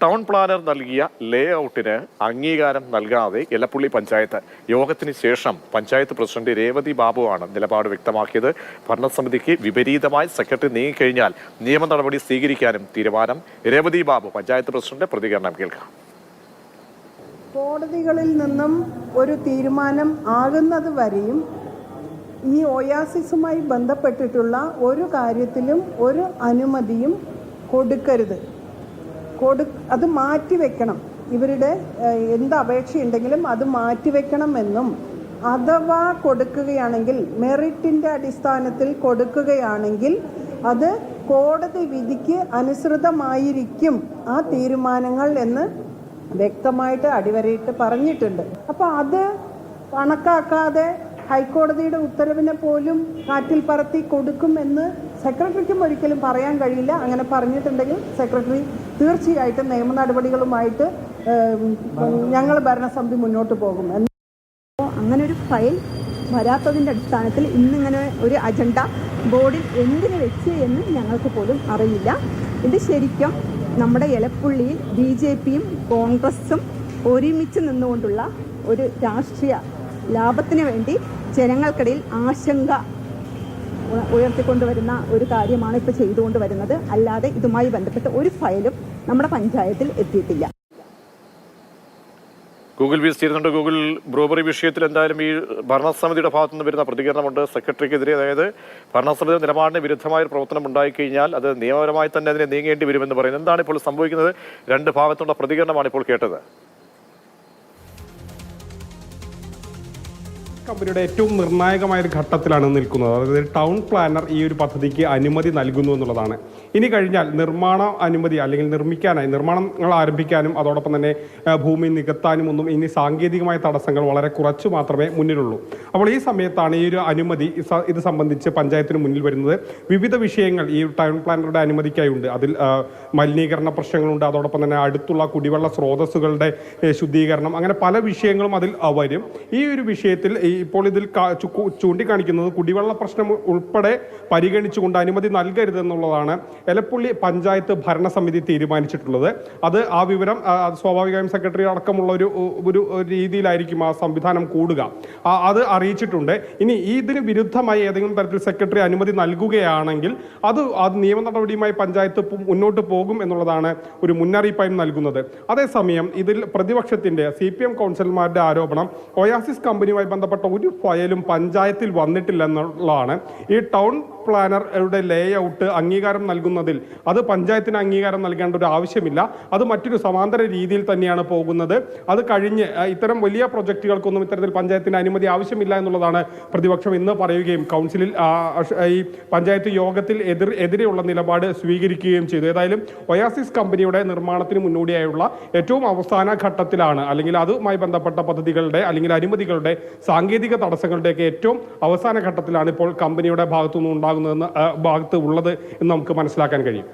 Town planar നൽകിയ ലേ ഔട്ടിന് അംഗീകാരം നൽകാതെ എലപ്പുള്ളി പഞ്ചായത്ത് യോഗത്തിന് ശേഷം പഞ്ചായത്ത് പ്രസിഡന്റ് രേവതി ബാബുവാണ് നിലപാട് വ്യക്തമാക്കിയത്. ഭരണസമിതിക്ക് വിപരീതമായി സെക്രട്ടറി നീങ്ങിക്കഴിഞ്ഞാൽ നിയമ നടപടി സ്വീകരിക്കാനും തീരുമാനം. രേവതി ബാബു പഞ്ചായത്ത് പ്രസിഡന്റ് പ്രതികരണം കേൾക്കാം. കോടതികളിൽ നിന്നും ഒരു തീരുമാനം ആകുന്നത് വരെയും ഈ ഒയാസിസുമായി ബന്ധപ്പെട്ടിട്ടുള്ള ഒരു കാര്യത്തിലും ഒരു അനുമതിയും കൊടുക്കരുത്. അത് മാറ്റിവെക്കണം. ഇവരുടെ എന്ത് അപേക്ഷയുണ്ടെങ്കിലും അത് മാറ്റിവെക്കണമെന്നും അഥവാ കൊടുക്കുകയാണെങ്കിൽ മെറിറ്റിൻ്റെ അടിസ്ഥാനത്തിൽ കൊടുക്കുകയാണെങ്കിൽ അത് കോടതി വിധിക്ക് അനുസൃതമായിരിക്കും ആ തീരുമാനങ്ങൾ എന്ന് വ്യക്തമായിട്ട് അടിവരയിട്ട് പറഞ്ഞിട്ടുണ്ട്. അപ്പോൾ അത് കണക്കാക്കാതെ ഹൈക്കോടതിയുടെ ഉത്തരവിനെ പോലും കാറ്റിൽ പറത്തി കൊടുക്കുമെന്ന് സെക്രട്ടറിക്കും ഒരിക്കലും പറയാൻ കഴിയില്ല. അങ്ങനെ പറഞ്ഞിട്ടുണ്ടെങ്കിൽ സെക്രട്ടറി തീർച്ചയായിട്ടും നിയമ നടപടികളുമായിട്ട് ഞങ്ങൾ ഭരണസമിതി മുന്നോട്ട് പോകും. അങ്ങനെ ഒരു ഫയൽ വരാത്തതിൻ്റെ അടിസ്ഥാനത്തിൽ ഇന്നിങ്ങനെ ഒരു അജണ്ട ബോർഡിൽ എന്തിനു വെച്ച് എന്ന് ഞങ്ങൾക്ക് പോലും അറിയില്ല. ഇത് ശരിക്കും നമ്മുടെ എലപ്പുള്ളിയിൽ BJPയും കോൺഗ്രസും ഒരുമിച്ച് നിന്നുകൊണ്ടുള്ള ഒരു രാഷ്ട്രീയ ലാഭത്തിന് വേണ്ടി ജനങ്ങൾക്കിടയിൽ ആശങ്ക ഉയർത്തിക്കൊണ്ടുവരുന്ന ഒരു കാര്യമാണ് ഇപ്പോൾ ചെയ്തുകൊണ്ട് വരുന്നത്. അല്ലാതെ ഇതുമായി ബന്ധപ്പെട്ട് ഒരു ഫയലും നമ്മുടെ പഞ്ചായത്തിൽ എത്തിയിട്ടില്ല. ഗൂഗിൾ വീസ് ചെയ്യുന്നുണ്ട്. ഗൂഗിൾ ബ്രൂവറി വിഷയത്തിൽ എന്തായാലും ഈ ഭരണസമിതിയുടെ ഭാഗത്തുനിന്ന് വരുന്ന പ്രതികരണമുണ്ട് സെക്രട്ടറിക്കെതിരെ. അതായത് ഭരണസമിതി നിലപാടിന് വിരുദ്ധമായ ഒരു പ്രവർത്തനം ഉണ്ടായിക്കഴിഞ്ഞാൽ അത് നിയമപരമായി തന്നെ അതിനെ നീങ്ങേണ്ടി വരുമെന്ന് പറയുന്നത്. എന്താണ് ഇപ്പോൾ സംഭവിക്കുന്നത്? രണ്ട് ഭാഗത്തുള്ള പ്രതികരണമാണ് ഇപ്പോൾ കേട്ടത്. കമ്പനിയുടെ ഏറ്റവും നിർണായകമായ ഒരു ഘട്ടത്തിലാണ് നിൽക്കുന്നത്. അതായത് ടൗൺ പ്ലാനർ ഈ ഒരു പദ്ധതിക്ക് അനുമതി നൽകുന്നു എന്നുള്ളതാണ്. ഇനി കഴിഞ്ഞാൽ നിർമ്മാണ അനുമതി അല്ലെങ്കിൽ നിർമ്മാണങ്ങൾ ആരംഭിക്കാനും അതോടൊപ്പം തന്നെ ഭൂമി നികത്താനും ഒന്നും ഇനി സാങ്കേതികമായ തടസ്സങ്ങൾ വളരെ കുറച്ച് മാത്രമേ മുന്നിലുള്ളൂ. അപ്പോൾ ഈ സമയത്താണ് ഈ ഒരു അനുമതി ഇത് സംബന്ധിച്ച് പഞ്ചായത്തിന് മുന്നിൽ വരുന്നത്. വിവിധ വിഷയങ്ങൾ ഈ ടൗൺ പ്ലാനറുടെ അനുമതിക്കായി ഉണ്ട്. അതിൽ മലിനീകരണ പ്രശ്നങ്ങളുണ്ട്, അതോടൊപ്പം തന്നെ അടുത്തുള്ള കുടിവെള്ള സ്രോതസ്സുകളുടെ ശുദ്ധീകരണം, അങ്ങനെ പല വിഷയങ്ങളും അതിൽ വരും. ഈ ഒരു വിഷയത്തിൽ ഇപ്പോൾ ഇതിൽ ചൂണ്ടിക്കാണിക്കുന്നത് കുടിവെള്ള പ്രശ്നം ഉൾപ്പെടെ പരിഗണിച്ചുകൊണ്ട് അനുമതി നൽകരുതെന്നുള്ളതാണ് എലപ്പുള്ളി പഞ്ചായത്ത് ഭരണസമിതി തീരുമാനിച്ചിട്ടുള്ളത്. അത് ആ വിവരം സ്വാഭാവികമായും സെക്രട്ടറി അടക്കമുള്ള ഒരു രീതിയിലായിരിക്കും ആ സംവിധാനം കൂടുക. അത് അറിയിച്ചിട്ടുണ്ട്. ഇനി ഇതിന് വിരുദ്ധമായി ഏതെങ്കിലും തരത്തിൽ സെക്രട്ടറി അനുമതി നൽകുകയാണെങ്കിൽ അത് നിയമ നടപടിയുമായി പഞ്ചായത്ത് മുന്നോട്ട് പോകും എന്നുള്ളതാണ് ഒരു മുന്നറിയിപ്പായും നൽകുന്നത്. അതേസമയം ഇതിൽ പ്രതിപക്ഷത്തിന്റെ CPM കൗൺസിലർമാരുടെ ആരോപണം ഒയാസിസ് കമ്പനിയുമായി ബന്ധപ്പെട്ട ഒരു ഫയലും പഞ്ചായത്തിൽ വന്നിട്ടില്ല എന്നുള്ളതാണ്. ഈ ടൗൺ പ്ലാനറുടെ ലേ ഔട്ട് അംഗീകാരം നൽകുന്നതിൽ അത് പഞ്ചായത്തിന് അംഗീകാരം നൽകേണ്ട ഒരു ആവശ്യമില്ല. അത് മറ്റൊരു സമാന്തര രീതിയിൽ തന്നെയാണ് പോകുന്നത്. അത് കഴിഞ്ഞ് ഇത്തരം വലിയ പ്രൊജക്റ്റുകൾക്കൊന്നും ഇത്തരത്തിൽ പഞ്ചായത്തിന് അനുമതി ആവശ്യമില്ല എന്നുള്ളതാണ് പ്രതിപക്ഷം ഇന്ന് പറയുകയും കൗൺസിലിൽ ഈ പഞ്ചായത്ത് യോഗത്തിൽ എതിരെയുള്ള നിലപാട് സ്വീകരിക്കുകയും ചെയ്തു. ഏതായാലും ഒയാസിസ് കമ്പനിയുടെ നിർമ്മാണത്തിന് മുന്നോടിയായുള്ള ഏറ്റവും അവസാന ഘട്ടത്തിലാണ്, അല്ലെങ്കിൽ അതുമായി ബന്ധപ്പെട്ട പദ്ധതികളുടെ അല്ലെങ്കിൽ അനുമതികളുടെ സാങ്കേതിക തടസ്സങ്ങളുടെയൊക്കെ ഏറ്റവും അവസാന ഘട്ടത്തിലാണ് ഇപ്പോൾ കമ്പനിയുടെ ഭാഗത്തുനിന്ന് ഭാഗത്ത് ഉള്ളത് എന്ന് നമുക്ക് മനസ്സിലാക്കാൻ കഴിയും.